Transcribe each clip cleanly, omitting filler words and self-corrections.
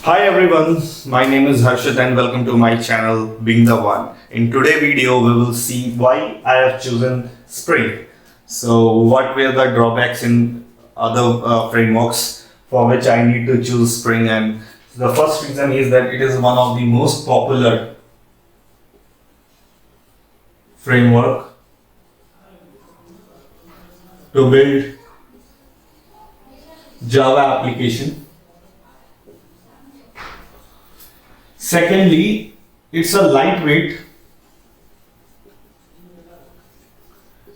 Hi everyone, my name is Harshit and welcome to my channel Being the One. In today's video we will see why I have chosen Spring. So what were the drawbacks in other frameworks for which I need to choose Spring, and the first reason is that it is one of the most popular framework to build Java application. Secondly, it's a lightweight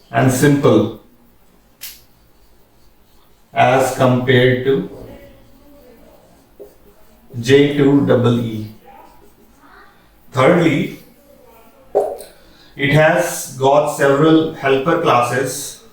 and simple as compared to J2EE. Thirdly, it has got several helper classes.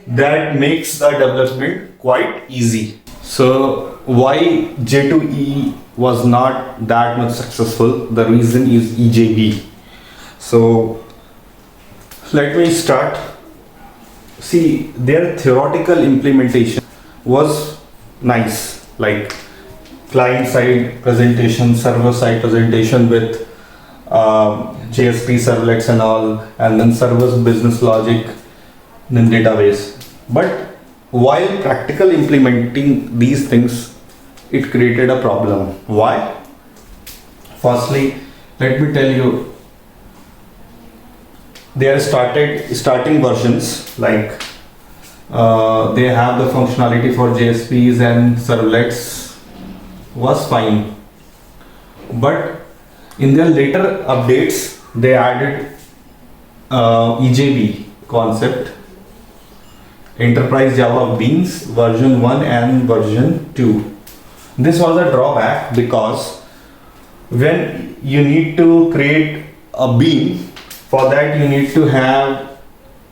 That makes the development quite easy. So why J2EE was not that much successful? The reason is EJB. So let me start. See, their theoretical implementation was nice, like client side presentation, server side presentation with JSP servlets and all, and then server's business logic, then database. But while practical implementing these things, it created a problem. Why? Firstly, let me tell you, their starting versions, like they have the functionality for JSPs and servlets was fine, but in their later updates they added EJB concept, Enterprise Java Beans version 1 and version 2. This was a drawback because when you need to create a bean, for that you need to have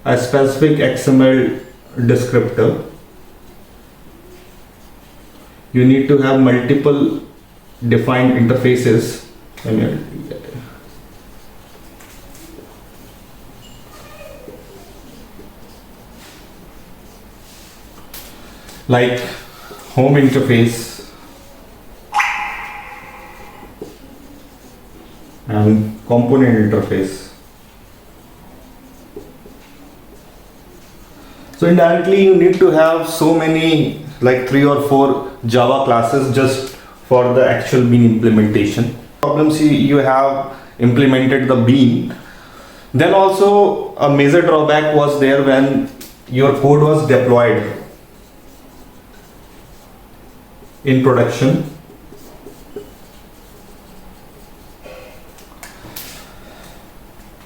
a specific XML descriptor. You need to have multiple defined interfaces. Like home interface and component interface. So indirectly you need to have so many, like 3 or 4 Java classes just for the actual bean implementation. Problems you have implemented the bean. Then also a major drawback was there when your code was deployed in production.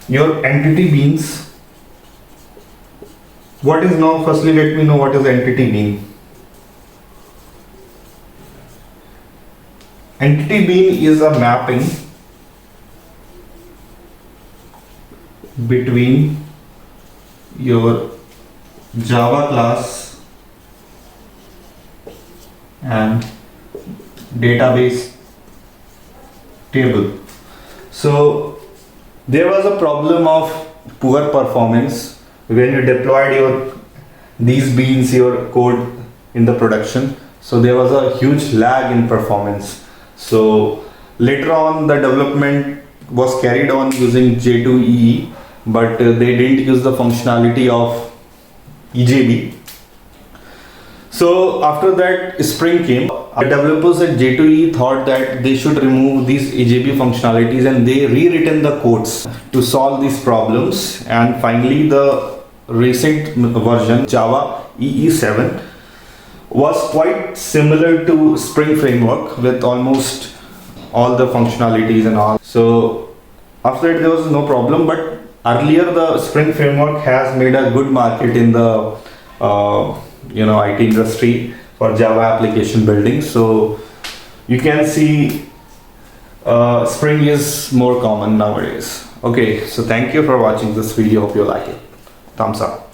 Your entity beans. What is now? Firstly, let me know what is entity bean. Entity bean is a mapping between your Java class and database table. So there was a problem of poor performance when you deployed these beans, your code in the production. So there was a huge lag in performance. So later on the development was carried on using J2EE, but they didn't use the functionality of EJB. So after that Spring came. The developers at J2EE thought that they should remove these EJB functionalities, and they rewritten the codes to solve these problems. And finally the recent version Java EE7 was quite similar to Spring framework with almost all the functionalities and all. So after it there was no problem, but earlier the Spring framework has made a good market in the IT industry for Java application building. So you can see Spring is more common nowadays. Okay, so thank you for watching this video. Hope you like it. Thumbs up.